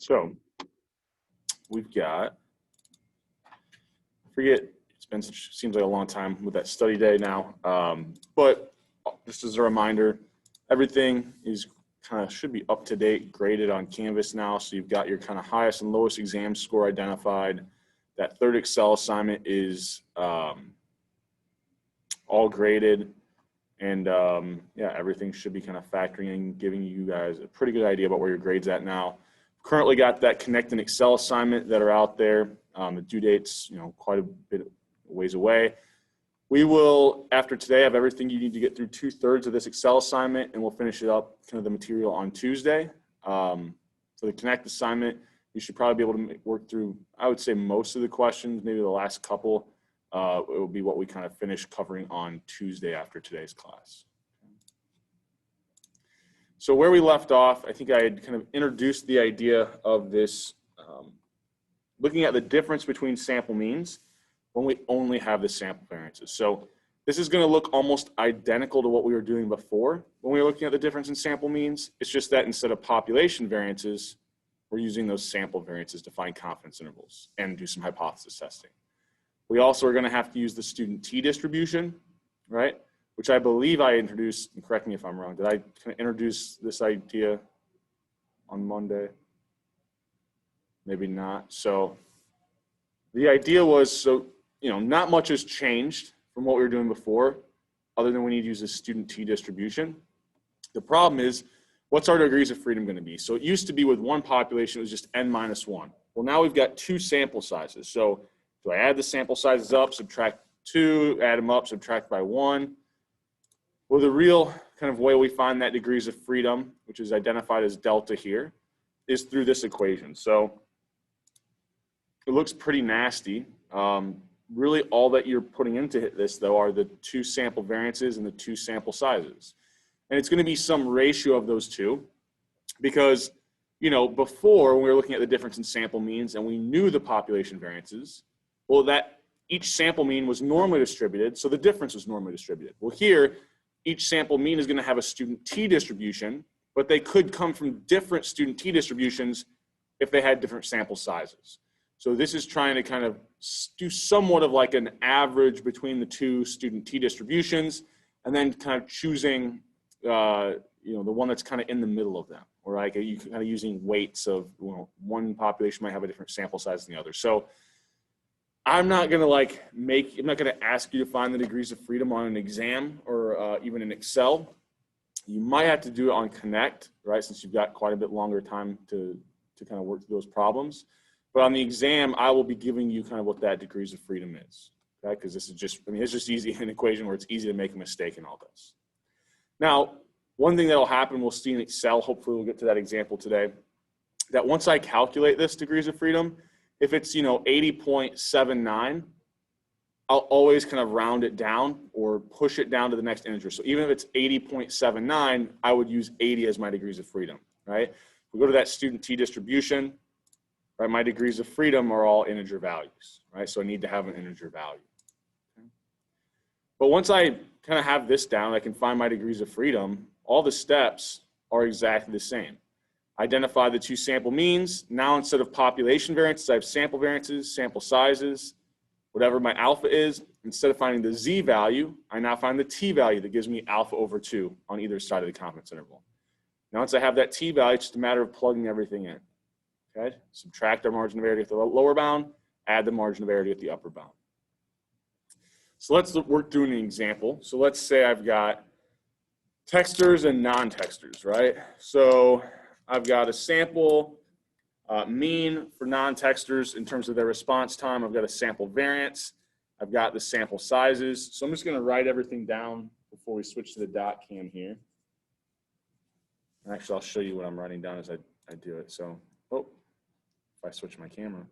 So we've got, seems like a long time with that study day now, but just as a reminder, everything is should be up to date, graded on Canvas now. So you've got your kind of highest and lowest exam score identified. That third Excel assignment is all graded, and yeah, everything should be kind of factoring in, giving you guys a pretty good idea about where your grade's at now. Currently got that Connect and Excel assignment that are out there. The due date's quite a bit ways away. We will, after today, have everything you need to get through 2/3 of this Excel assignment, and we'll finish it up, kind of the material on Tuesday. For the Connect assignment, you should probably be able to work through, I would say, most of the questions, maybe the last couple. It will be what we kind of finish covering on Tuesday after today's class. So where we left off, I think I had kind of introduced the idea of this, looking at the difference between sample means when we only have the sample variances. So this is going to look almost identical to what we were doing before when we were looking at the difference in sample means. It's just that instead of population variances, we're using those sample variances to find confidence intervals and do some hypothesis testing. We also are going to have to use the student t-distribution, right? Which I believe I introduced, and correct me if I'm wrong, did I kind of introduce this idea on Monday? Maybe not. So the idea was, not much has changed from what we were doing before, other than we need to use the student t-distribution. The problem is, what's our degrees of freedom going to be? So it used to be with one population, it was just n-1. Well, now we've got two sample sizes. So do I add the sample sizes up, subtract 2, add them up, subtract by 1? Well, the real kind of way we find that degrees of freedom, which is identified as delta here, is through this equation. So it looks pretty nasty. Really all that you're putting into this, though, are the two sample variances and the two sample sizes. And it's going to be some ratio of those two because, before when we were looking at the difference in sample means and we knew the population variances, well, that each sample mean was normally distributed, so the difference was normally distributed. Well, here, each sample mean is going to have a student t-distribution, but they could come from different student t-distributions if they had different sample sizes. So this is trying to kind of do somewhat of like an average between the two student t-distributions and then kind of choosing, the one that's kind of in the middle of them, or like you kind of using weights of, one population might have a different sample size than the other. So I'm not going to I'm not going to ask you to find the degrees of freedom on an exam or even in Excel. You might have to do it on Connect, right? Since you've got quite a bit longer time to kind of work through those problems. But on the exam, I will be giving you kind of what that degrees of freedom is, okay? Because this is just, it's just easy, an equation where it's easy to make a mistake in all this. Now, one thing that'll happen, we'll see in Excel, hopefully we'll get to that example today, that once I calculate this degrees of freedom, if it's, 80.79, I'll always kind of round it down or push it down to the next integer. So even if it's 80.79, I would use 80 as my degrees of freedom, right? We go to that student t-distribution, right? My degrees of freedom are all integer values, right? So I need to have an integer value. Okay? But once I kind of have this down, I can find my degrees of freedom. All the steps are exactly the same. Identify the two sample means. Now instead of population variances, I have sample variances, sample sizes, whatever my alpha is. Instead of finding the z value, I now find the t value that gives me alpha over 2 on either side of the confidence interval. Now once I have that t value, it's just a matter of plugging everything in. Okay? Subtract our margin of error at the lower bound, add the margin of error at the upper bound. So let's work through an example. So let's say I've got texters and non-texters, right? So I've got a sample mean for non-texters in terms of their response time. I've got a sample variance. I've got the sample sizes. So I'm just going to write everything down before we switch to the dot cam here. Actually, I'll show you what I'm writing down as I do it. So, if I switch my camera.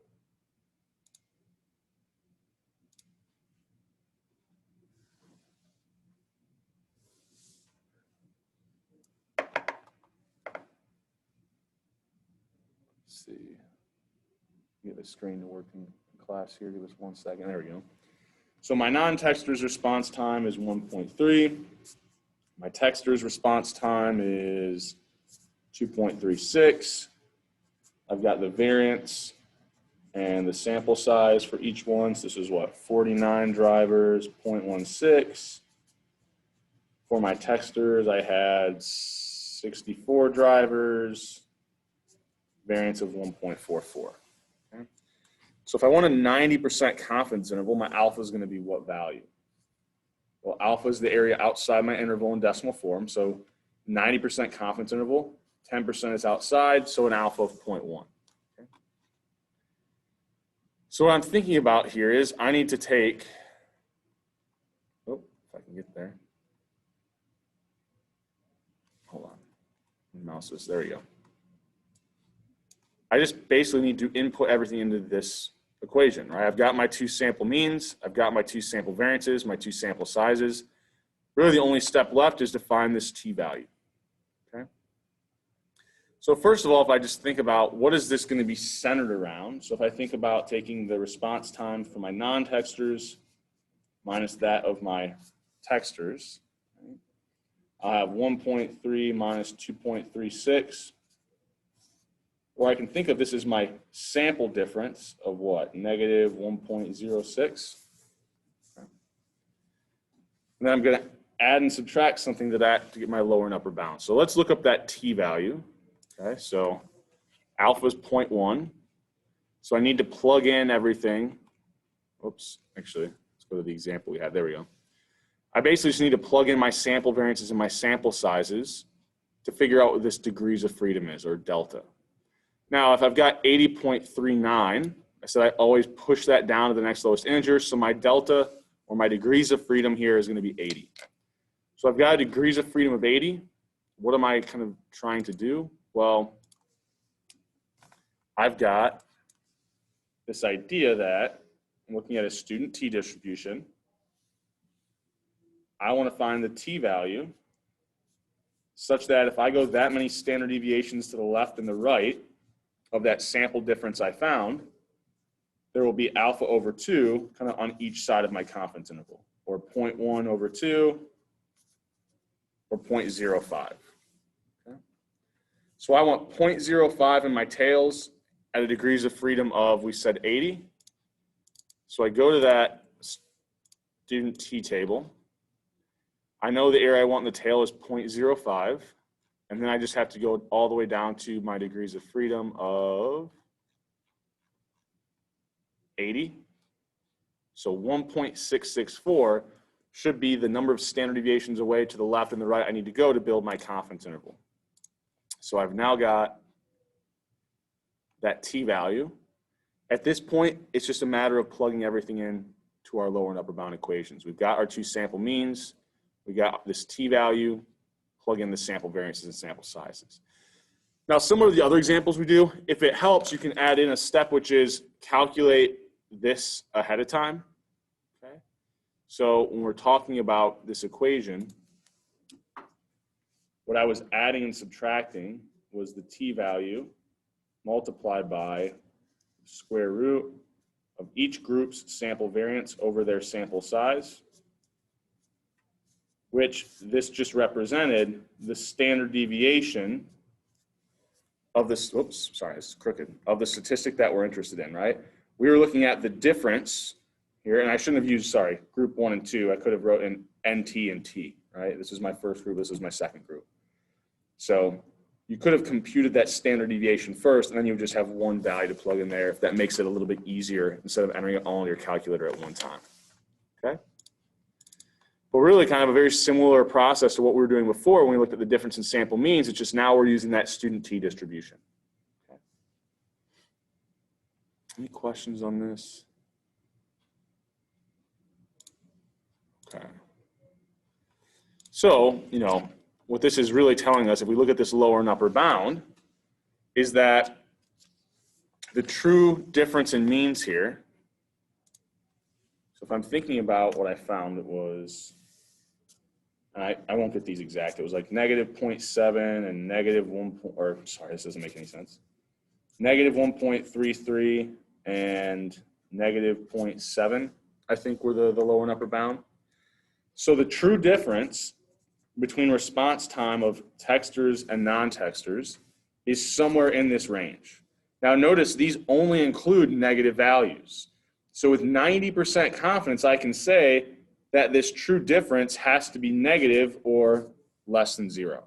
Let's see. Get the screen to work in class here. Give us 1 second. There we go. So my non-texter's response time is 1.3. My texter's response time is 2.36. I've got the variance and the sample size for each one. So this is what, 49 drivers, 0.16. For my texters, I had 64 drivers, variance of 1.44. Okay. So if I want a 90% confidence interval, my alpha is going to be what value? Well, alpha is the area outside my interval in decimal form. So 90% confidence interval, 10% is outside, so an alpha of 0.1. Okay. So what I'm thinking about here is I need to take, oh, if I can get there. Hold on, mouse is, there we go. I just basically need to input everything into this equation, right? I've got my two sample means, I've got my two sample variances, my two sample sizes. Really the only step left is to find this t-value, okay? So first of all, if I just think about what is this going to be centered around, so if I think about taking the response time for my non-texters minus that of my texters, right? I have 1.3 minus 2.36. Or I can think of this as my sample difference of what? Negative 1.06. Okay. And then I'm going to add and subtract something to that to get my lower and upper bound. So let's look up that t-value. Okay, so alpha is 0.1. So I need to plug in everything. Oops, actually, let's go to the example we had. There we go. I basically just need to plug in my sample variances and my sample sizes to figure out what this degrees of freedom is, or delta. Now, if I've got 80.39, I said I always push that down to the next lowest integer. So my delta, or my degrees of freedom here, is going to be 80. So I've got degrees of freedom of 80. What am I kind of trying to do? Well, I've got this idea that I'm looking at a student t-distribution. I want to find the t-value such that if I go that many standard deviations to the left and the right of that sample difference I found, there will be alpha over 2 kind of on each side of my confidence interval, or 0.1 over 2, or 0.05. Okay. So I want 0.05 in my tails at a degrees of freedom of, we said 80. So I go to that student t table. I know the area I want in the tail is 0.05. And then I just have to go all the way down to my degrees of freedom of 80. So 1.664 should be the number of standard deviations away to the left and the right I need to go to build my confidence interval. So I've now got that t-value. At this point, it's just a matter of plugging everything in to our lower and upper bound equations. We've got our two sample means. We got this t-value. Plug in the sample variances and sample sizes. Now, similar to the other examples we do, if it helps, you can add in a step which is calculate this ahead of time. Okay. So when we're talking about this equation, what I was adding and subtracting was the t-value multiplied by square root of each group's sample variance over their sample size, which this just represented the standard deviation of this, oops, sorry, it's crooked, of the statistic that we're interested in, right? We were looking at the difference here, and I shouldn't have used, sorry, group 1 and 2. I could have wrote in NT and T, right? This is my first group, this is my second group. So you could have computed that standard deviation first, and then you would just have one value to plug in there if that makes it a little bit easier instead of entering it all in your calculator at one time, okay? But really kind of a very similar process to what we were doing before when we looked at the difference in sample means. It's just now we're using that student t-distribution. Okay. Any questions on this? Okay. So, you know, what this is really telling us, if we look at this lower and upper bound, is that the true difference in means here, so if I'm thinking about what I found, it was, I won't get these exact. It was like negative 0.7 and negative 1, or sorry, this doesn't make any sense. Negative 1.33 and negative 0.7, I think were the lower and upper bound. So the true difference between response time of texters and non-texters is somewhere in this range. Now notice these only include negative values. So with 90% confidence, I can say that this true difference has to be negative or less than 0.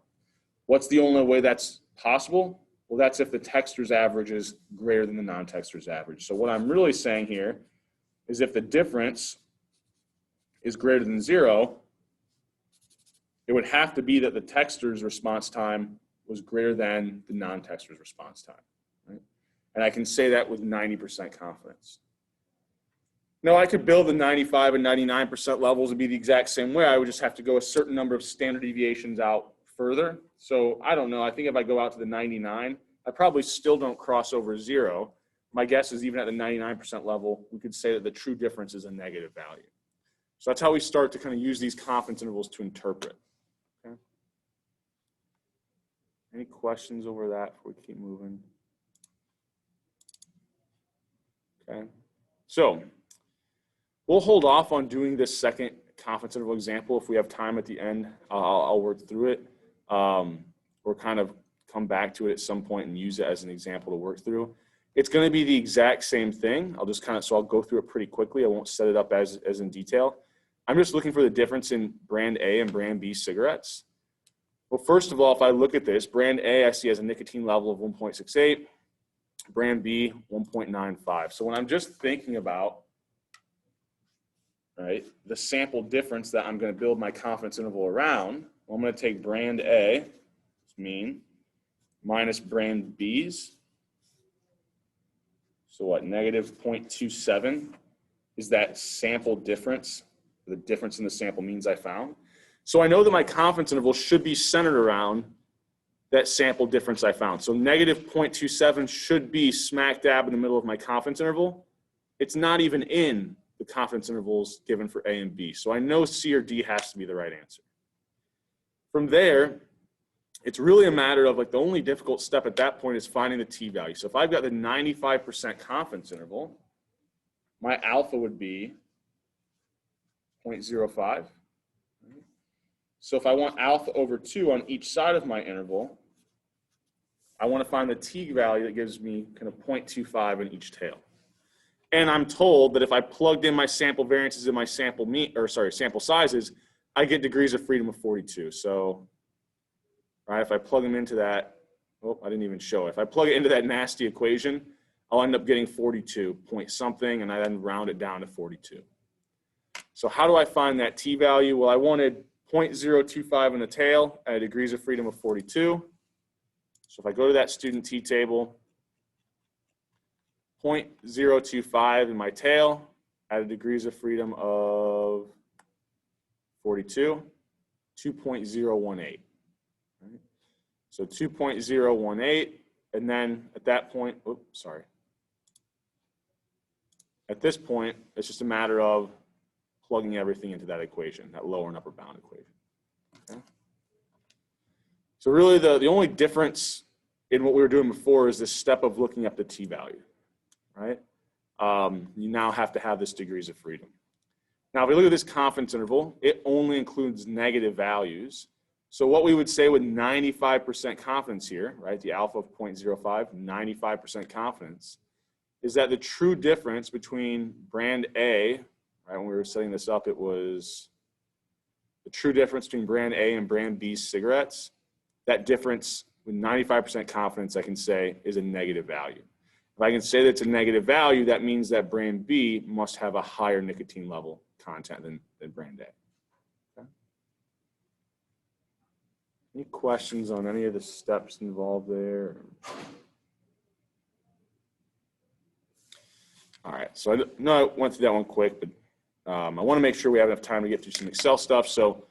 What's the only way that's possible? Well, that's if the texter's average is greater than the non-texter's average. So what I'm really saying here is if the difference is greater than 0, it would have to be that the texter's response time was greater than the non-texter's response time. Right? And I can say that with 90% confidence. Now, I could build the 95 and 99% levels and be the exact same way. I would just have to go a certain number of standard deviations out further. So I don't know. I think if I go out to the 99, I probably still don't cross over 0. My guess is even at the 99% level, we could say that the true difference is a negative value. So that's how we start to kind of use these confidence intervals to interpret. Okay. Any questions over that before we keep moving? Okay. So we'll hold off on doing this second confidence interval example. If we have time at the end, I'll work through it, or kind of come back to it at some point and use it as an example to work through. It's going to be the exact same thing. So I'll go through it pretty quickly. I won't set it up as in detail. I'm just looking for the difference in brand A and brand B cigarettes. Well, first of all, if I look at this, brand A I see as a nicotine level of 1.68, brand B 1.95. So when I'm just thinking about, right, the sample difference that I'm going to build my confidence interval around, well, I'm going to take brand A, mean, minus brand B's. So what, negative 0.27 is that sample difference, the difference in the sample means I found. So I know that my confidence interval should be centered around that sample difference I found. So negative 0.27 should be smack dab in the middle of my confidence interval. It's not even in the confidence intervals given for A and B. So I know C or D has to be the right answer. From there, it's really a matter of, like, the only difficult step at that point is finding the t value. So if I've got the 95% confidence interval, my alpha would be 0.05. So if I want alpha over 2 on each side of my interval, I want to find the t value that gives me kind of 0.25 in each tail. And I'm told that if I plugged in my sample variances in my sample sizes, I get degrees of freedom of 42. So, right, if I plug them into that, oh, I didn't even show it. If I plug it into that nasty equation, I'll end up getting 42 point something, and I then round it down to 42. So how do I find that t value? Well, I wanted 0.025 in the tail at degrees of freedom of 42. So if I go to that student t table, 0.025 in my tail at a degrees of freedom of 42, 2.018. Right? So 2.018, and then at that point, at this point, it's just a matter of plugging everything into that equation, that lower and upper bound equation. Okay? So really the only difference in what we were doing before is this step of looking up the t value, right? You now have to have this degrees of freedom. Now, if we look at this confidence interval, it only includes negative values. So what we would say with 95% confidence here, right, the alpha of 0.05, 95% confidence, is that the true difference between brand A, right, when we were setting this up, it was the true difference between brand A and brand B cigarettes. That difference with 95% confidence, I can say, is a negative value. If I can say that it's a negative value, that means that brand B must have a higher nicotine level content than brand A. Okay. Any questions on any of the steps involved there? All right, so I know I went through that one quick, but I want to make sure we have enough time to get through some Excel stuff. So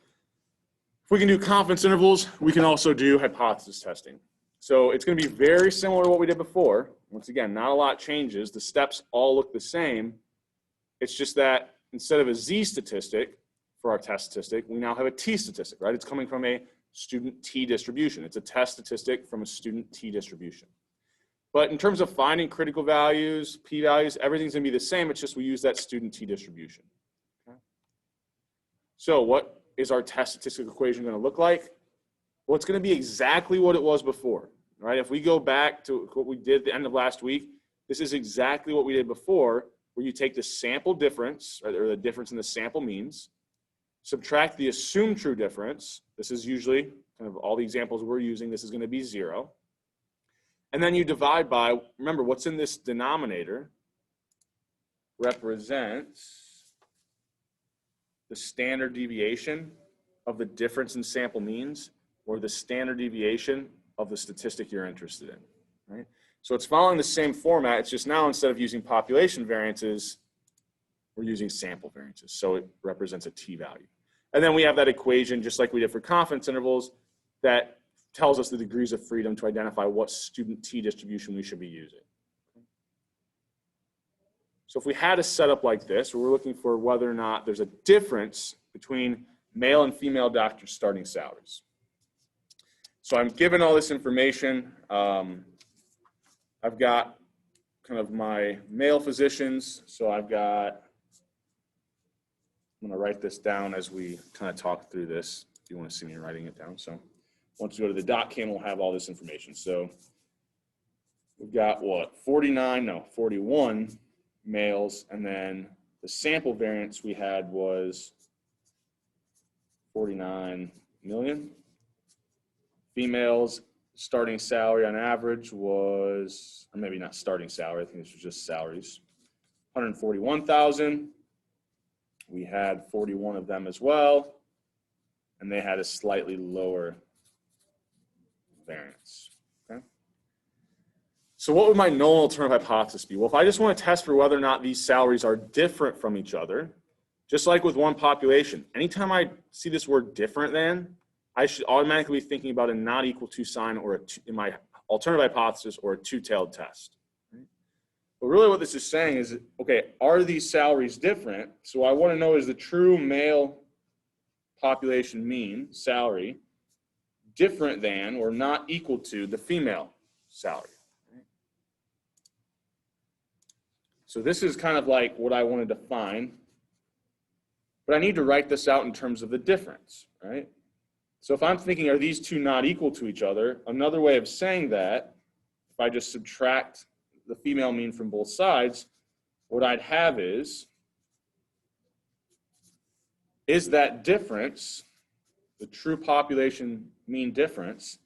if we can do confidence intervals, we can also do hypothesis testing. So it's going to be very similar to what we did before. Once again, not a lot changes. The steps all look the same. It's just that instead of a Z statistic for our test statistic, we now have a T statistic, right? It's coming from a student T distribution. It's a test statistic from a student T distribution. But in terms of finding critical values, p-values, everything's going to be the same. It's just we use that student T distribution. Okay? So what is our test statistic equation going to look like? Well, it's going to be exactly what it was before. right? If we go back to what we did at the end of last week, this is exactly what we did before, where you take the sample difference, or the difference in the sample means, subtract the assumed true difference. This is usually kind of all the examples we're using. This is going to be 0. And then you divide by, remember, what's in this denominator represents the standard deviation of the difference in sample means, or the standard deviation of the statistic you're interested in, right? So it's following the same format. It's just now, instead of using population variances, we're using sample variances. So it represents a t-value. And then we have that equation, just like we did for confidence intervals, that tells us the degrees of freedom to identify what student t-distribution we should be using. So if we had a setup like this, where we're looking for whether or not there's a difference between male and female doctors' starting salaries. So I'm given all this information. I've got kind of my male physicians. So I'm going to write this down as we kind of talk through this, if you want to see me writing it down. So once we go to the dot cam, we'll have all this information. So we've got what, 41 males, and then the sample variance we had was 49 million. Females starting salary on average was, or maybe not starting salary, I think this was just salaries, 141,000. We had 41 of them as well, and they had a slightly lower variance. Okay. So what would my null alternative hypothesis be? Well, if I just want to test for whether or not these salaries are different from each other, just like with one population, anytime I see this word different than, I should automatically be thinking about a not equal to sign, or in my alternative hypothesis, or a two-tailed test. Right? But really what this is saying is, okay, are these salaries different? So I want to know, is the true male population mean salary different than or not equal to the female salary? Right? So this is kind of like what I wanted to find, but I need to write this out in terms of the difference, right? So if I'm thinking, are these two not equal to each other? Another way of saying that, if I just subtract the female mean from both sides, what I'd have is that difference, the true population mean difference,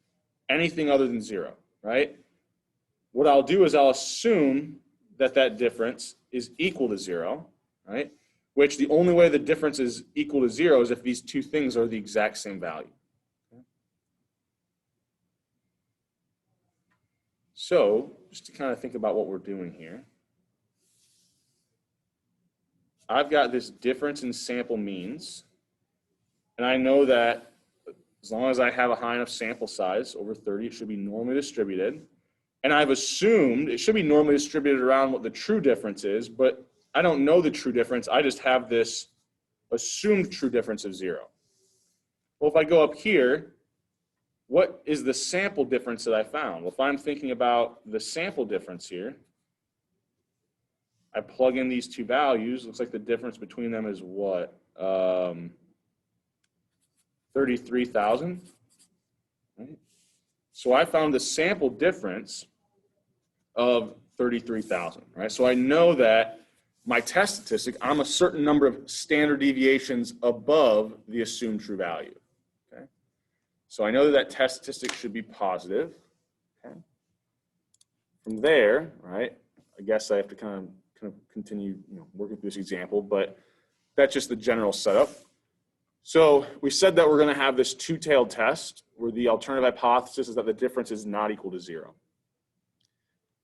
anything other than 0, right? What I'll do is I'll assume that that difference is equal to 0, right? Which the only way the difference is equal to 0 is if these two things are the exact same value. So just to kind of think about what we're doing here, I've got this difference in sample means, and I know that as long as I have a high enough sample size, over 30, it should be normally distributed. And I've assumed it should be normally distributed around what the true difference is, but I don't know the true difference. I just have this assumed true difference of 0. Well, if I go up here, what is the sample difference that I found? Well, if I'm thinking about the sample difference here, I plug in these two values. Looks like the difference between them is what? 33,000. Right? So I found the sample difference of 33,000. Right? So I know that my test statistic, I'm a certain number of standard deviations above the assumed true value. Okay? So I know that that test statistic should be positive. Okay? From there, right, I guess I have to kind of continue working through this example, but that's just the general setup. So we said that we're going to have this two-tailed test where the alternative hypothesis is that the difference is not equal to 0.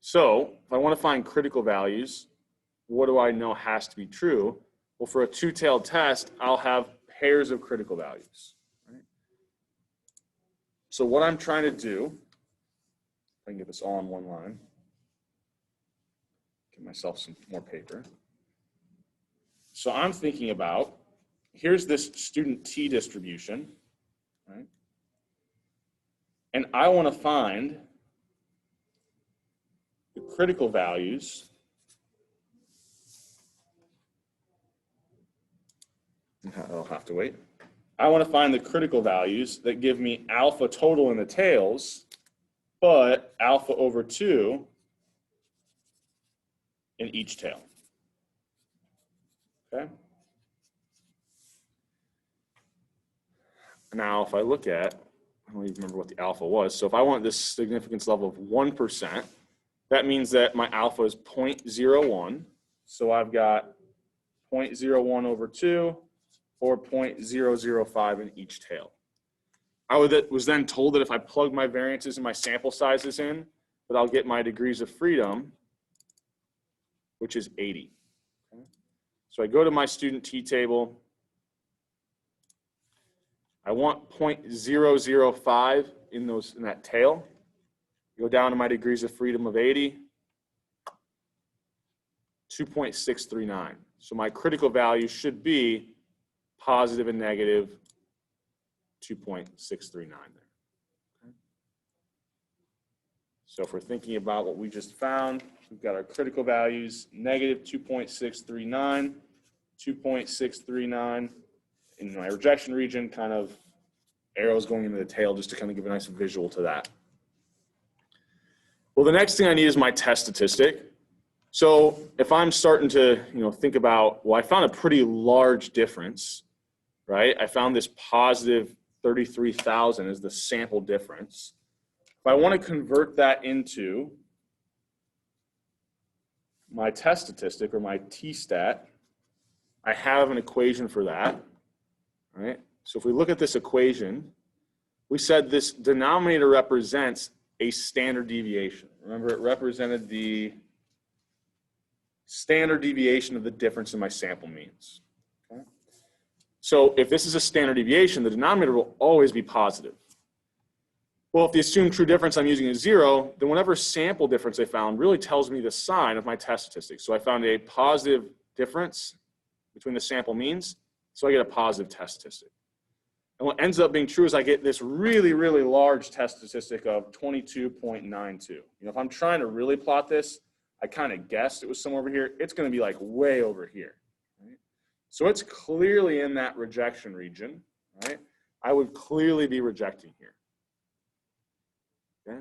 So if I want to find critical values, what do I know has to be true? Well, for a two-tailed test, I'll have pairs of critical values. Right? So what I'm trying to do, if I can get this all on one line, get myself some more paper. So I'm thinking about, here's this student T distribution, right? And I want to find the critical values I'll have to wait. I want to find the critical values that give me alpha total in the tails but alpha over 2 in each tail. Okay. Now, if I look at, I don't even remember what the alpha was. So if I want this significance level of 1%, that means that my alpha is 0.01. So I've got 0.01 over 2 or 0.005 in each tail. I was then told that if I plug my variances and my sample sizes in, that I'll get my degrees of freedom, which is 80. Okay. So I go to my student t-table. I want 0.005 in that tail. Go down to my degrees of freedom of 80, 2.639. So my critical value should be positive and negative 2.639 there. Okay. So if we're thinking about what we just found, we've got our critical values, negative 2.639, 2.639. In my rejection region, kind of arrows going into the tail just to kind of give a nice visual to that. Well, the next thing I need is my test statistic. So if I'm starting to think about, well, I found a pretty large difference, right? I found this positive 33,000 as the sample difference. If I want to convert that into my test statistic or my t-stat, I have an equation for that. Right? So if we look at this equation, we said this denominator represents a standard deviation. Remember, it represented the standard deviation of the difference in my sample means. Okay? So if this is a standard deviation, the denominator will always be positive. Well, if the assumed true difference I'm using is 0, then whatever sample difference I found really tells me the sign of my test statistic. So I found a positive difference between the sample means. So I get a positive test statistic. And what ends up being true is I get this really, really large test statistic of 22.92. If I'm trying to really plot this, I kind of guessed it was somewhere over here. It's going to be like way over here. Right? So it's clearly in that rejection region. Right? I would clearly be rejecting here. Okay?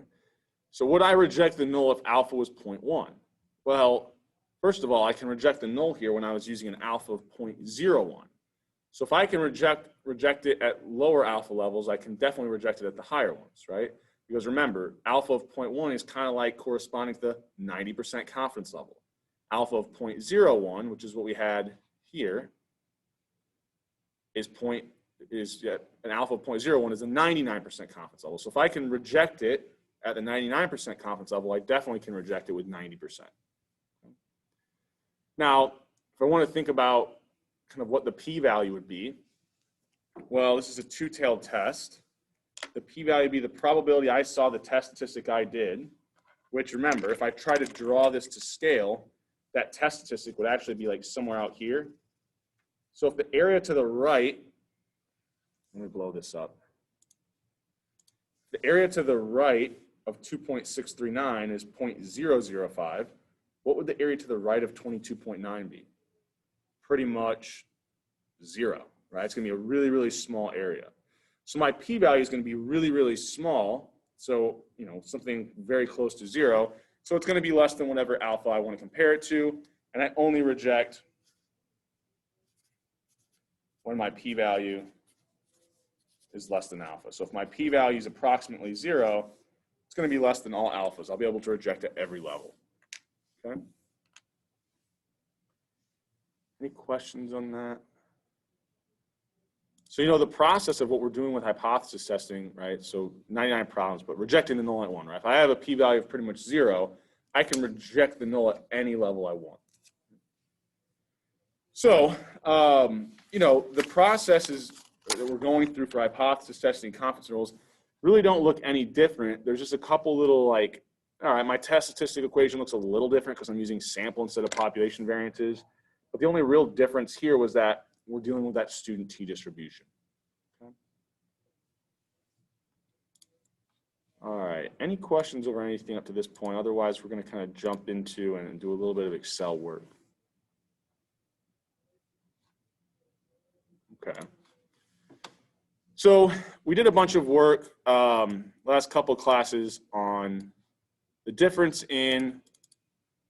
So would I reject the null if alpha was 0.1? Well, first of all, I can reject the null here when I was using an alpha of 0.01. So if I can reject it at lower alpha levels, I can definitely reject it at the higher ones, right? Because remember, alpha of 0.1 is kind of like corresponding to the 90% confidence level. Alpha of 0.01, which is what we had here, an alpha of 0.01 is a 99% confidence level. So if I can reject it at the 99% confidence level, I definitely can reject it with 90%. Now, if I want to think about kind of what the p-value would be, well, this is a two-tailed test. The p-value would be the probability I saw the test statistic I did, which remember, if I try to draw this to scale, that test statistic would actually be like somewhere out here. So if the area to the right, let me blow this up. The area to the right of 2.639 is 0.005. What would the area to the right of 22.9 be? Pretty much 0, right? It's going to be a really, really small area. So my p-value is going to be really, really small. So, something very close to 0. So it's going to be less than whatever alpha I want to compare it to. And I only reject when my p-value is less than alpha. So if my p-value is approximately 0, it's going to be less than all alphas. I'll be able to reject at every level. Okay? Any questions on that? So, the process of what we're doing with hypothesis testing, right? So 99 problems, but rejecting the null at 1, right? If I have a p-value of pretty much 0, I can reject the null at any level I want. So, the processes that we're going through for hypothesis testing, confidence intervals, really don't look any different. There's just a couple little all right, my test statistic equation looks a little different because I'm using sample instead of population variances. But the only real difference here was that we're dealing with that student t distribution. Okay. All right, any questions over anything up to this point? Otherwise, we're going to kind of jump into and do a little bit of Excel work. Okay. So we did a bunch of work last couple classes on the difference in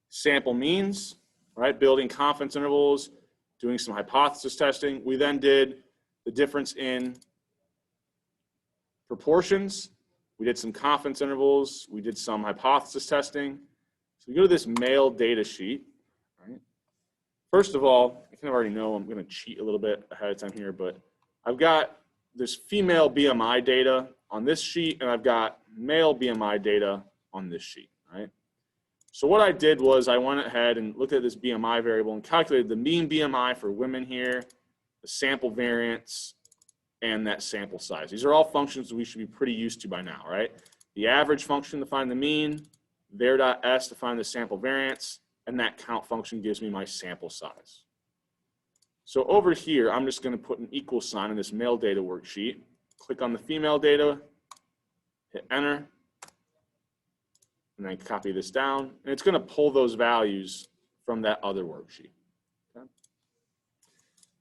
sample means, right? Building confidence intervals, doing some hypothesis testing. We then did the difference in proportions. We did some confidence intervals. We did some hypothesis testing. So we go to this male data sheet, right? First of all, I kind of already know I'm going to cheat a little bit ahead of time here, but I've got this female BMI data on this sheet, and I've got male BMI data on this sheet, right? So what I did was I went ahead and looked at this BMI variable and calculated the mean BMI for women here, the sample variance, and that sample size. These are all functions that we should be pretty used to by now, right? The average function to find the mean, var.s to find the sample variance, and that count function gives me my sample size. So over here, I'm just going to put an equal sign in this male data worksheet. Click on the female data, hit enter, and then copy this down. And it's going to pull those values from that other worksheet. Okay?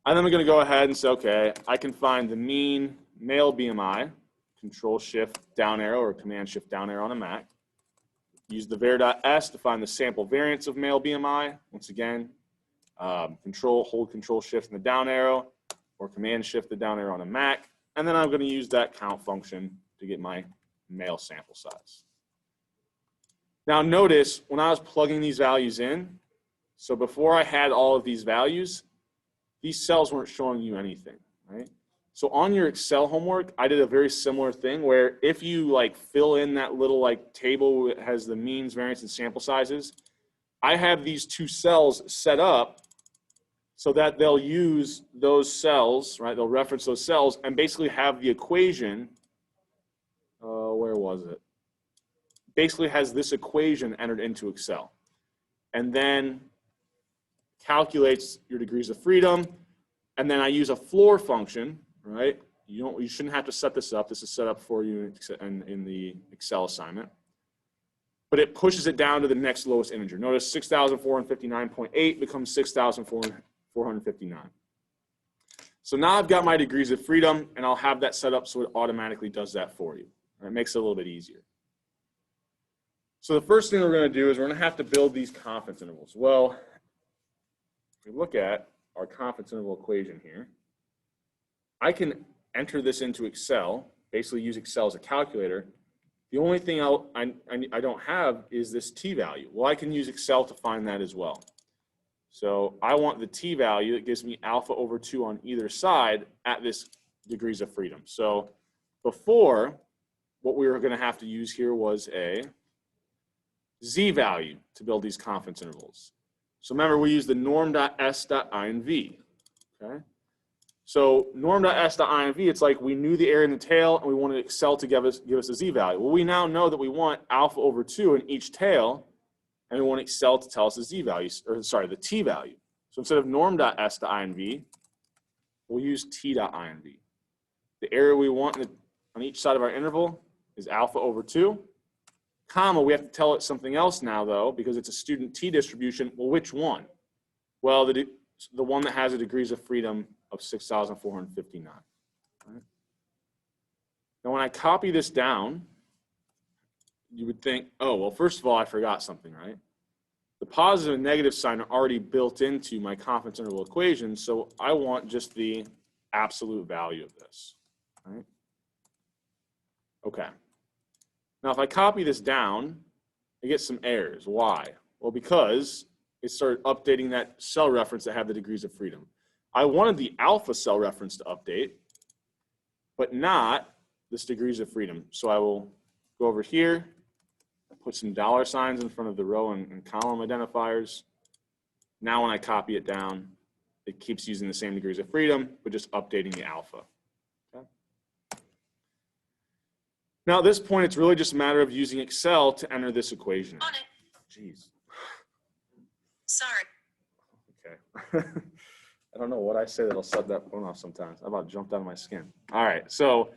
And then we're going to go ahead and say, okay, I can find the mean male BMI, Control-Shift down arrow or Command-Shift down arrow on a Mac. Use the var.s to find the sample variance of male BMI. Once again, hold Control-Shift in the down arrow or Command-Shift the down arrow on a Mac. And then I'm going to use that count function to get my male sample size. Now notice when I was plugging these values in, so before I had all of these values, these cells weren't showing you anything, right? So on your Excel homework, I did a very similar thing where if you like fill in that little like table that has the means, variance, and sample sizes, I have these two cells set up so that they'll use those cells, right? They'll reference those cells and basically have the equation, where was it? Basically has this equation entered into Excel. And then calculates your degrees of freedom. And then I use a floor function, right? You shouldn't have to set this up. This is set up for you in the Excel assignment. But it pushes it down to the next lowest integer. Notice 6,459.8 becomes 6,459. So now I've got my degrees of freedom, and I'll have that set up so it automatically does that for you. It makes it a little bit easier. So the first thing we're going to do is we're going to have to build these confidence intervals. Well, if we look at our confidence interval equation here, I can enter this into Excel, basically use Excel as a calculator. The only thing I don't have is this t-value. Well, I can use Excel to find that as well. So I want the t-value that gives me alpha over 2 on either side at this degrees of freedom. So before, what we were going to have to use here was a z-value to build these confidence intervals. So remember, we use the norm.s.inv. Okay? So norm.s.inv, it's like we knew the area in the tail and we wanted Excel to give us a z-value. Well, we now know that we want alpha over 2 in each tail, and we want Excel to tell us the z-value, or sorry, the t-value. So instead of norm.s.inv, we'll use t.inv. The area we want on each side of our interval is alpha over 2, comma, we have to tell it something else now, though, because it's a student t distribution. Well, which one? Well, the one that has a degrees of freedom of 6,459. Right? Now, when I copy this down, you would think, oh, well, first of all, I forgot something, right? The positive and negative sign are already built into my confidence interval equation, so I want just the absolute value of this, right? Okay. Now, if I copy this down, I get some errors. Why? Well, because it started updating that cell reference that had the degrees of freedom. I wanted the alpha cell reference to update, but not this degrees of freedom. So I will go over here, put some dollar signs in front of the row and column identifiers. Now when I copy it down, it keeps using the same degrees of freedom, but just updating the alpha. Okay? Now at this point, it's really just a matter of using Excel to enter this equation. On it. Jeez. Sorry. Okay. I don't know what I say that'll set that phone off sometimes. I about jumped out of my skin. All right, so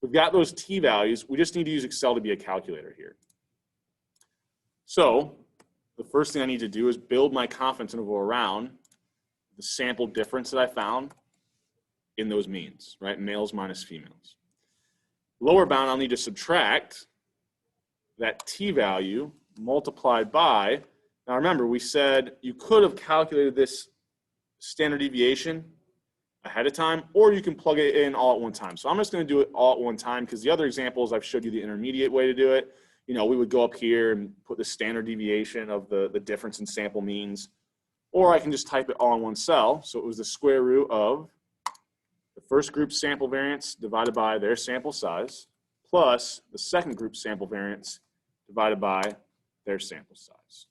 we've got those t values. We just need to use Excel to be a calculator here. So the first thing I need to do is build my confidence interval around the sample difference that I found in those means, right? Males minus females. Lower bound, I'll need to subtract that t-value multiplied by, now remember, we said you could have calculated this standard deviation ahead of time, or you can plug it in all at one time. So I'm just going to do it all at one time because the other examples, I've showed you the intermediate way to do it. You know, we would go up here and put the standard deviation of the difference in sample means, or I can just type it all in one cell. So it was the square root of the first group's sample variance divided by their sample size, plus the second group's sample variance divided by their sample size.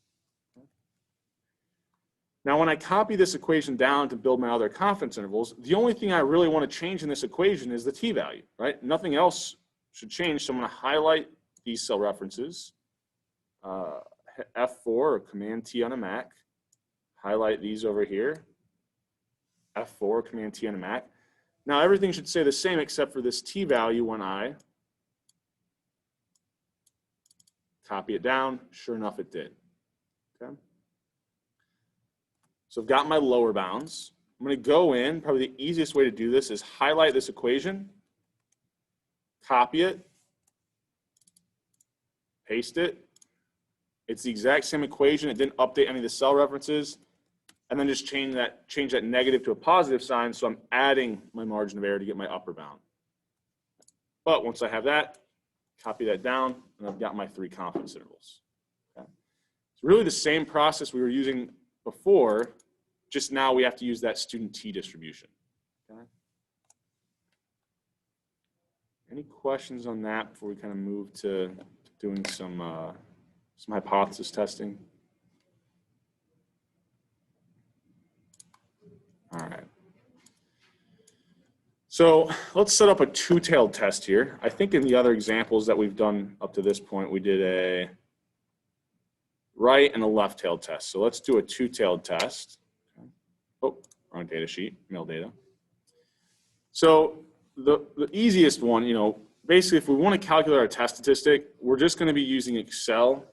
Now, when I copy this equation down to build my other confidence intervals, the only thing I really want to change in this equation is the t-value, right? Nothing else should change, so I'm going to highlight these cell references, F4 or Command T on a Mac, highlight these over here, F4, Command T on a Mac. Now, everything should stay the same except for this t-value when I copy it down. Sure enough, it did. Okay. So I've got my lower bounds. I'm going to go in. Probably the easiest way to do this is highlight this equation, copy it, paste it. It's the exact same equation. It didn't update any of the cell references. And then just change that negative to a positive sign. So I'm adding my margin of error to get my upper bound. But once I have that, copy that down, and I've got my 3 confidence intervals. Okay. It's really the same process we were using before, just now we have to use that student t distribution. Okay. Any questions on that before we kind of move to doing some hypothesis testing? All right. So let's set up a two-tailed test here. I think in the other examples that we've done up to this point, we did a right and a left-tailed test. So let's do a two-tailed test. Oh, wrong data sheet, mail data. So the easiest one, you know, basically if we want to calculate our test statistic, we're just going to be using Excel.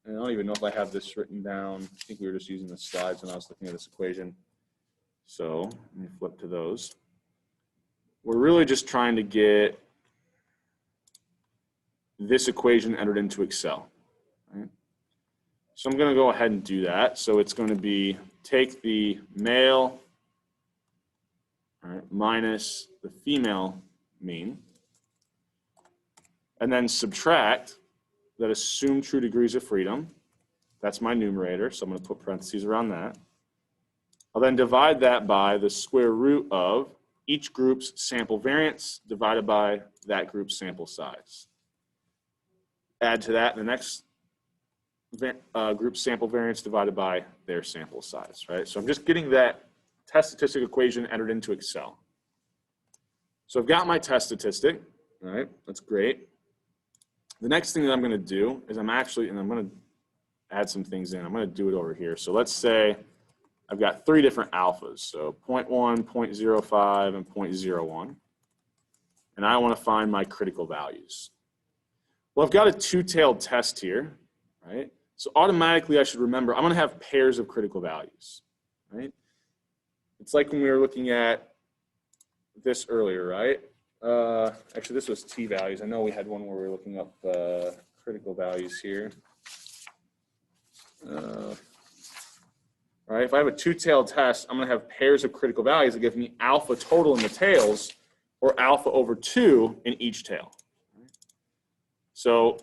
And I don't even know if I have this written down. I think we were just using the slides when I was looking at this equation. So let me flip to those. We're really just trying to get this equation entered into Excel. Right? So I'm going to go ahead and do that. So it's going to be take the male, all right, minus the female mean, and then subtract that assumed true degrees of freedom. That's my numerator, so I'm going to put parentheses around that. I'll then divide that by the square root of each group's sample variance divided by that group's sample size. Add to that the next group sample variance divided by their sample size, right? So I'm just getting that test statistic equation entered into Excel. So I've got my test statistic, all right? That's great. The next thing that I'm going to do is I'm going to add some things in. I'm going to do it over here. So let's say I've got 3 different alphas, so 0.1, 0.05, and 0.01. And I want to find my critical values. Well, I've got a two-tailed test here, right? So automatically I should remember I'm going to have pairs of critical values, right? It's like when we were looking at this earlier, right? Actually, this was t-values. I know we had one where we were looking up critical values here. All right, if I have a two-tailed test, I'm going to have pairs of critical values that give me alpha total in the tails or alpha over 2 in each tail. So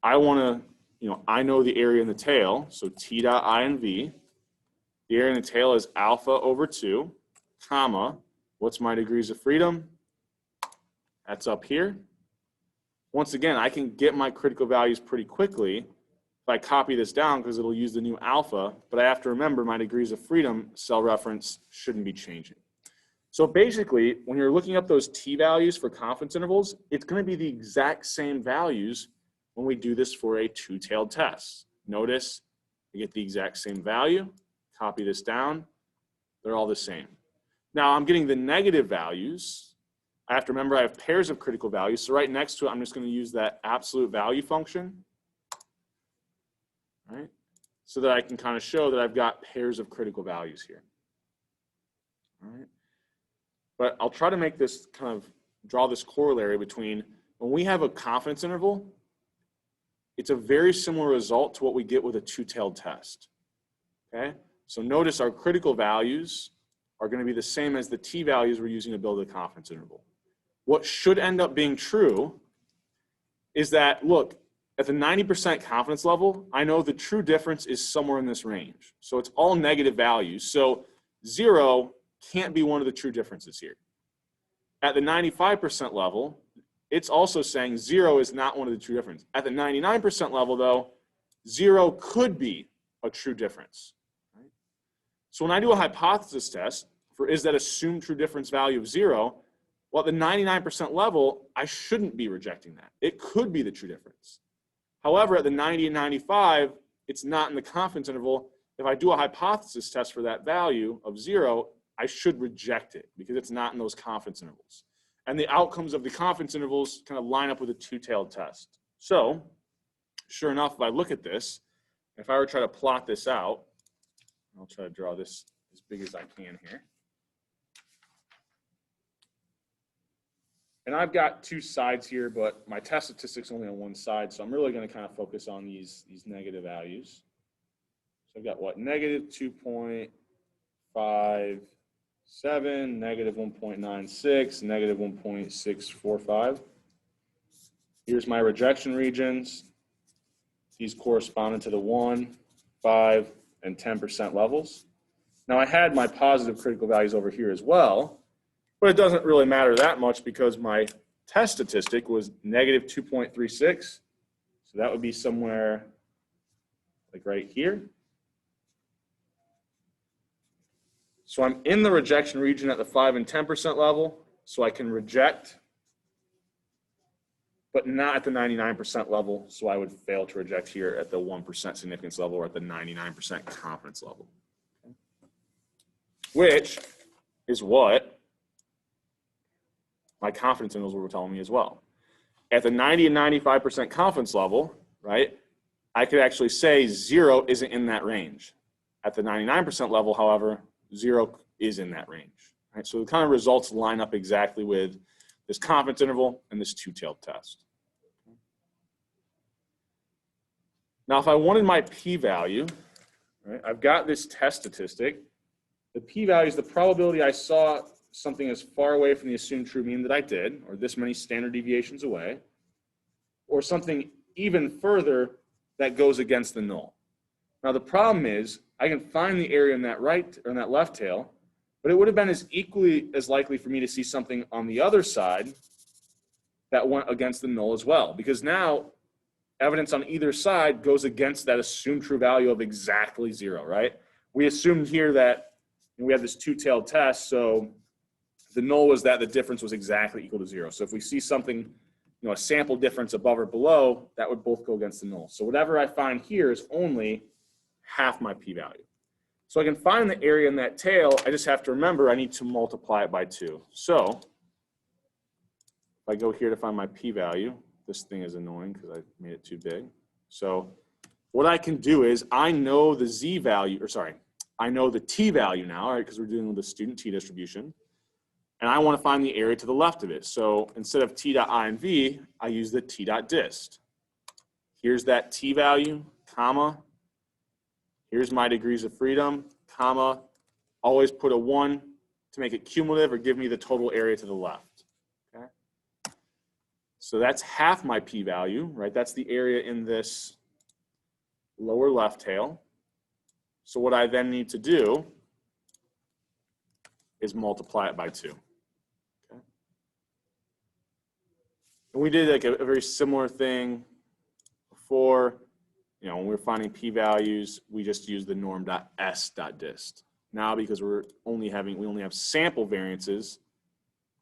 I want to, I know the area in the tail, so T dot I and V. The area in the tail is alpha over 2, comma, what's my degrees of freedom? That's up here. Once again, I can get my critical values pretty quickly if I copy this down because it'll use the new alpha, but I have to remember my degrees of freedom cell reference shouldn't be changing. So basically, when you're looking up those t-values for confidence intervals, it's going to be the exact same values when we do this for a two-tailed test. Notice I get the exact same value, copy this down, they're all the same. Now I'm getting the negative values. I have to remember I have pairs of critical values, so right next to it I'm just going to use that absolute value function, right? So that I can kind of show that I've got pairs of critical values here. All right. but I'll try to make this kind of draw this corollary between when we have a confidence interval, it's a very similar result to what we get with a two-tailed test, okay? So notice our critical values are going to be the same as the t-values we're using to build a confidence interval. What should end up being true is that, look, at the 90% confidence level, I know the true difference is somewhere in this range. So it's all negative values. So 0 can't be one of the true differences here. At the 95% level, it's also saying 0 is not one of the true differences. At the 99% level, though, 0 could be a true difference. Right? So when I do a hypothesis test for is that assumed true difference value of 0, well, at the 99% level, I shouldn't be rejecting that. It could be the true difference. However, at the 90 and 95, it's not in the confidence interval. If I do a hypothesis test for that value of 0, I should reject it because it's not in those confidence intervals. And the outcomes of the confidence intervals kind of line up with a two-tailed test. So, sure enough, if I look at this, if I were to try to plot this out, I'll try to draw this as big as I can here. And I've got two sides here, but my test statistic's only on one side, so I'm really going to kind of focus on these negative values. So I've got what? Negative 2.57, negative 1.96, negative 1.645. Here's my rejection regions. These corresponded to the 1, 5, and 10% levels. Now I had my positive critical values over here as well, but it doesn't really matter that much because my test statistic was negative 2.36. So that would be somewhere like right here. So I'm in the rejection region at the 5 and 10% level, so I can reject, but not at the 99% level, so I would fail to reject here at the 1% significance level or at the 99% confidence level. Okay. Which is what my confidence intervals were telling me as well. At the 90 and 95% confidence level, right, I could actually say 0 isn't in that range. At the 99% level, however, 0 is in that range. Right? So the kind of results line up exactly with this confidence interval and this two-tailed test. Now, if I wanted my p-value, right, I've got this test statistic. The p-value is the probability I saw something as far away from the assumed true mean that I did, or this many standard deviations away, or something even further that goes against the null. Now the problem is I can find the area in that right or in that left tail, but it would have been as equally as likely for me to see something on the other side that went against the null as well, because now evidence on either side goes against that assumed true value of exactly 0, right? We assumed here that we have this two-tailed test, so the null was that the difference was exactly equal to 0. So if we see something, a sample difference above or below, that would both go against the null. So whatever I find here is only half my p-value. So I can find the area in that tail. I just have to remember I need to multiply it by 2. So if I go here to find my p-value, this thing is annoying because I made it too big. So what I can do is I know the I know the t-value now, right, because we're dealing with the student t-distribution. And I want to find the area to the left of it. So instead of t dot I and v, I use the t dot dist. Here's that t value, comma. Here's my degrees of freedom, comma. Always put a 1 to make it cumulative or give me the total area to the left. Okay. So that's half my p-value, right? That's the area in this lower left tail. So what I then need to do is multiply it by 2. And we did like a very similar thing before, when we were finding p-values, we just used the norm.s.dist. Now, because we only have sample variances,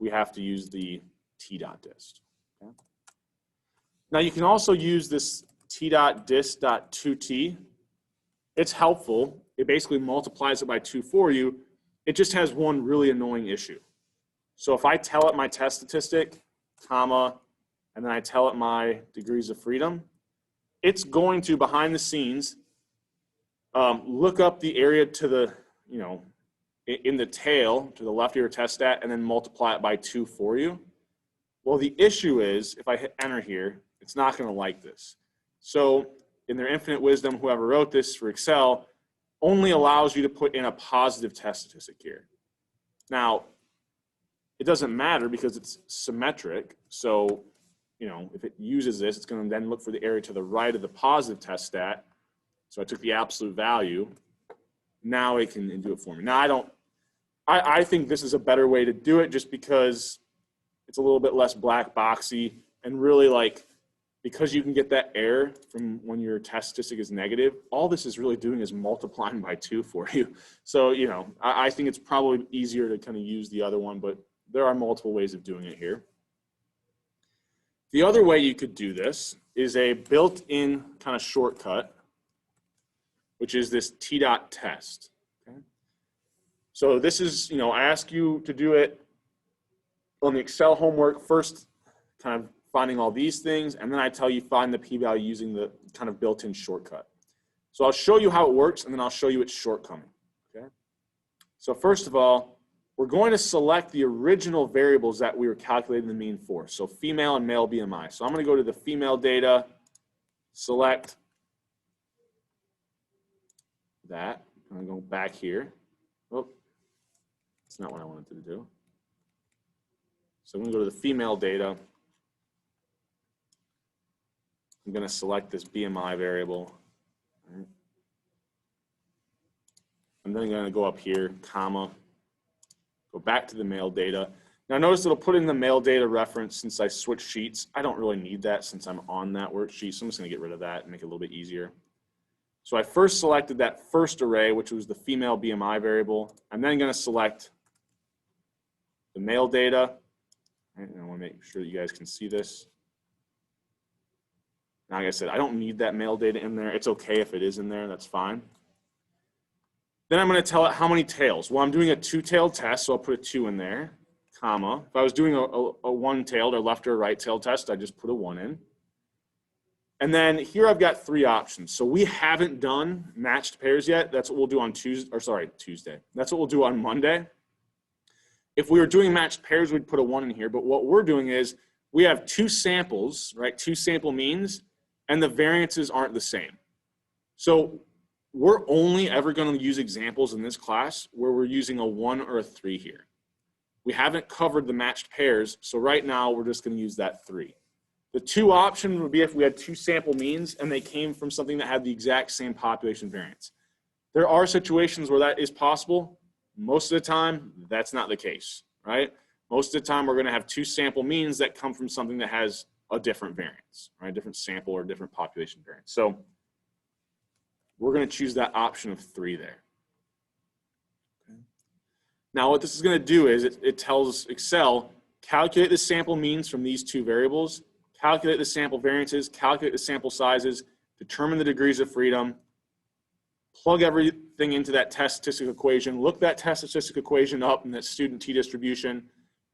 we have to use the t.dist. Okay? Now, you can also use this t.dist.2t. It's helpful. It basically multiplies it by 2 for you. It just has one really annoying issue. So if I tell it my test statistic, comma, and then I tell it my degrees of freedom, it's going to, behind the scenes, look up the area to the, in the tail to the left of your test stat and then multiply it by 2 for you. Well, the issue is if I hit enter here, it's not going to like this. So in their infinite wisdom, whoever wrote this for Excel only allows you to put in a positive test statistic here. Now, it doesn't matter because it's symmetric. So, if it uses this, it's going to then look for the area to the right of the positive test stat. So I took the absolute value. Now it can do it for me. Now I think this is a better way to do it just because it's a little bit less black boxy and really because you can get that error from when your test statistic is negative, all this is really doing is multiplying by 2 for you. So, I think it's probably easier to kind of use the other one, but there are multiple ways of doing it here. The other way you could do this is a built-in kind of shortcut, which is this t.test. Okay? So this is, I ask you to do it on the Excel homework first, kind of finding all these things, and then I tell you find the p-value using the kind of built-in shortcut. So I'll show you how it works, and then I'll show you its shortcoming. Okay? So first of all, we're going to select the original variables that we were calculating the mean for. So female and male BMI. So I'm going to go to the female data, select that. I'm going to go back here. Oh, that's not what I wanted to do. So I'm going to go to the female data. I'm going to select this BMI variable. Right. I'm then going to go up here, comma, go back to the male data. Now notice it'll put in the male data reference since I switched sheets. I don't really need that since I'm on that worksheet, so I'm just going to get rid of that and make it a little bit easier. So I first selected that first array, which was the female BMI variable. I'm then going to select the male data. Right, and I want to make sure that you guys can see this. Now, like I said, I don't need that male data in there. It's okay if it is in there. That's fine. Then I'm going to tell it how many tails. Well, I'm doing a 2-tailed test, so I'll put a 2 in there, comma. If I was doing a 1-tailed or left or right-tailed test, I just put a 1 in. And then here I've got 3 options. So we haven't done matched pairs yet. That's what we'll do on Tuesday. That's what we'll do on Monday. If we were doing matched pairs, we'd put a 1 in here. But what we're doing is we have 2 samples, right? 2 sample means, and the variances aren't the same. So we're only ever going to use examples in this class where we're using a 1 or a 3 here. We haven't covered the matched pairs, so right now we're just going to use that 3. The 2 option would be if we had 2 sample means and they came from something that had the exact same population variance. There are situations where that is possible. Most of the time, that's not the case, right? Most of the time, we're going to have 2 sample means that come from something that has a different variance, right? Different sample or different population variance. So we're going to choose that option of 3 there. Okay. Now, what this is going to do is it tells Excel, calculate the sample means from these 2 variables, calculate the sample variances, calculate the sample sizes, determine the degrees of freedom, plug everything into that test statistic equation, look that test statistic equation up in that student t-distribution.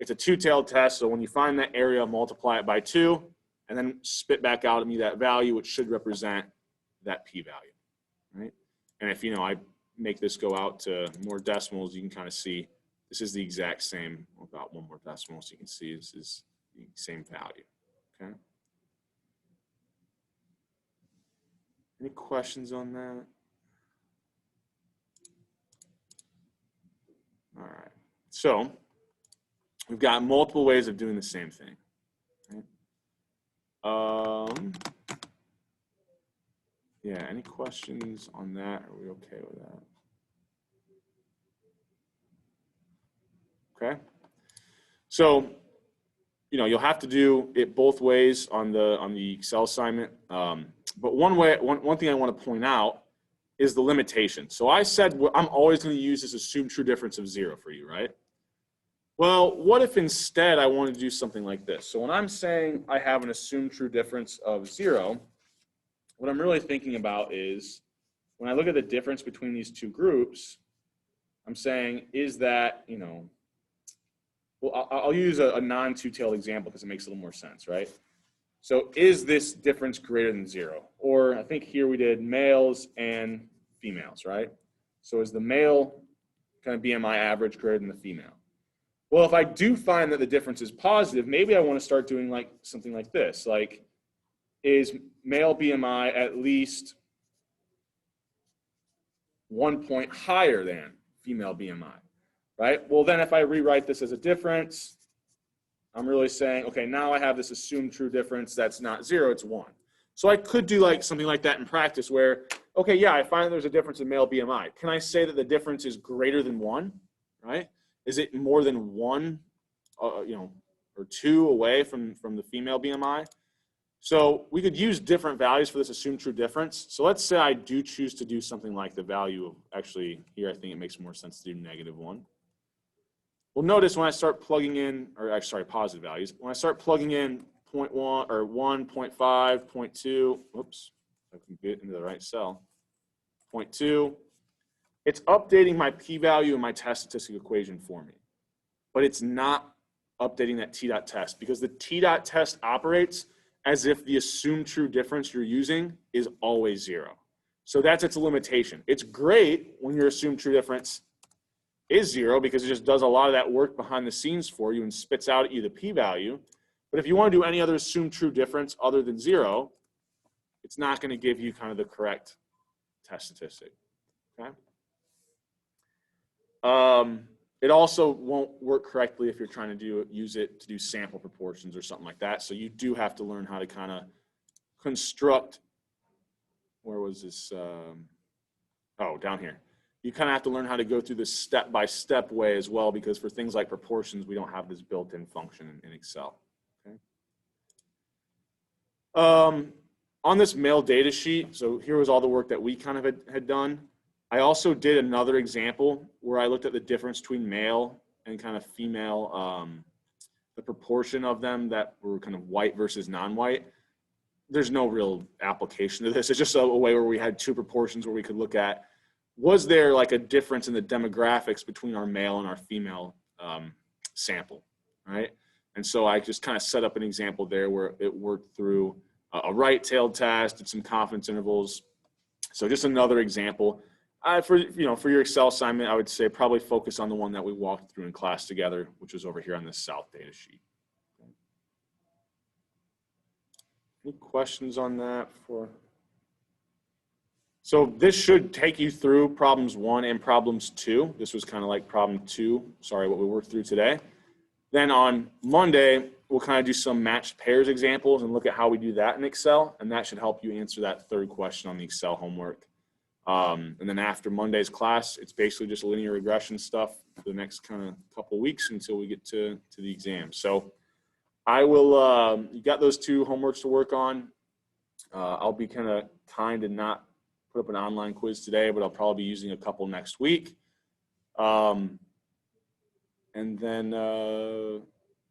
It's a 2-tailed test, so when you find that area, multiply it by 2, and then spit back out at me that value, which should represent that p-value. Right? And if I make this go out to more decimals, you can kind of see this is the exact same, about 1 more decimal, so you can see this is the same value. Okay. Any questions on that? All right. So we've got multiple ways of doing the same thing. Right? Yeah, any questions on that? Are we okay with that? Okay. So, you'll have to do it both ways on the Excel assignment. But one thing I want to point out is the limitation. So I said I'm always going to use this assumed true difference of 0 for you, right? Well, what if instead I wanted to do something like this? So when I'm saying I have an assumed true difference of 0, what I'm really thinking about is when I look at the difference between these 2 groups, I'm saying, is that, well, I'll use a non-2-tailed example because it makes a little more sense, right? So is this difference greater than 0? Or I think here we did males and females, right? So is the male kind of BMI average greater than the female. Well, if I do find that the difference is positive, maybe I want to start doing like something like this, like is male BMI at least 1 point higher than female BMI, right? Well, then if I rewrite this as a difference, I'm really saying, okay, now I have this assumed true difference that's not 0, it's 1. So I could do like something like that in practice where, okay, yeah, I find there's a difference in male BMI. Can I say that the difference is greater than 1, right? Is it more than 1, or 2 away from the female BMI? So we could use different values for this assumed true difference. So let's say I do choose to do something like the value of, actually here I think it makes more sense to do -1. Well, notice when I start plugging in, or actually, sorry, positive values, when I start plugging in 0.1 or 1, 0.5, 0.2, whoops, I can get into the right cell, 0.2, it's updating my p-value and my test statistic equation for me. But it's not updating that t-dot test because the t-dot test operates as if the assumed true difference you're using is always 0. So that's its limitation. It's great when your assumed true difference is 0 because it just does a lot of that work behind the scenes for you and spits out at you the p-value. But if you want to do any other assumed true difference other than 0, it's not going to give you kind of the correct test statistic. Okay? It also won't work correctly if you're trying to use it to do sample proportions or something like that. So you do have to learn how to kind of construct, where was this? Oh, down here. You kind of have to learn how to go through this step-by-step way as well, because for things like proportions, we don't have this built-in function in Excel. Okay. On this male data sheet, so here was all the work that we kind of had done. I also did another example where I looked at the difference between male and kind of female, the proportion of them that were kind of white versus non-white. There's no real application to this. It's just a way where we had two proportions where we could look at, was there like a difference in the demographics between our male and our female sample, right? And so I just kind of set up an example there where it worked through a right-tailed test, did some confidence intervals. So just another example. For your Excel assignment, I would say probably focus on the one that we walked through in class together, which was over here on this South data sheet. Okay. Any questions on that? So this should take you through problems 1 and problems 2. This was kind of like problem 2, sorry, what we worked through today. Then on Monday, we'll kind of do some matched pairs examples and look at how we do that in Excel, and that should help you answer that third question on the Excel homework. And then after Monday's class, it's basically just linear regression stuff for the next kind of couple weeks until we get to the exam. So I will, you got those 2 homeworks to work on. I'll be kind of kind and not put up an online quiz today, but I'll probably be using a couple next week. And then,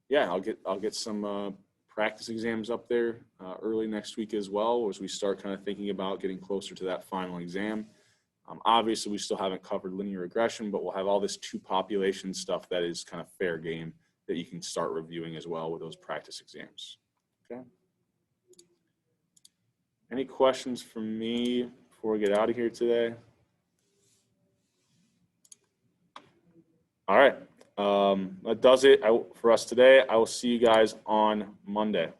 yeah, I'll get some practice exams up there early next week as well, as we start kind of thinking about getting closer to that final exam. Obviously, we still haven't covered linear regression, but we'll have all this 2 population stuff that is kind of fair game that you can start reviewing as well with those practice exams. Okay. Any questions from me before we get out of here today? All right. That does it for us today. I will see you guys on Monday.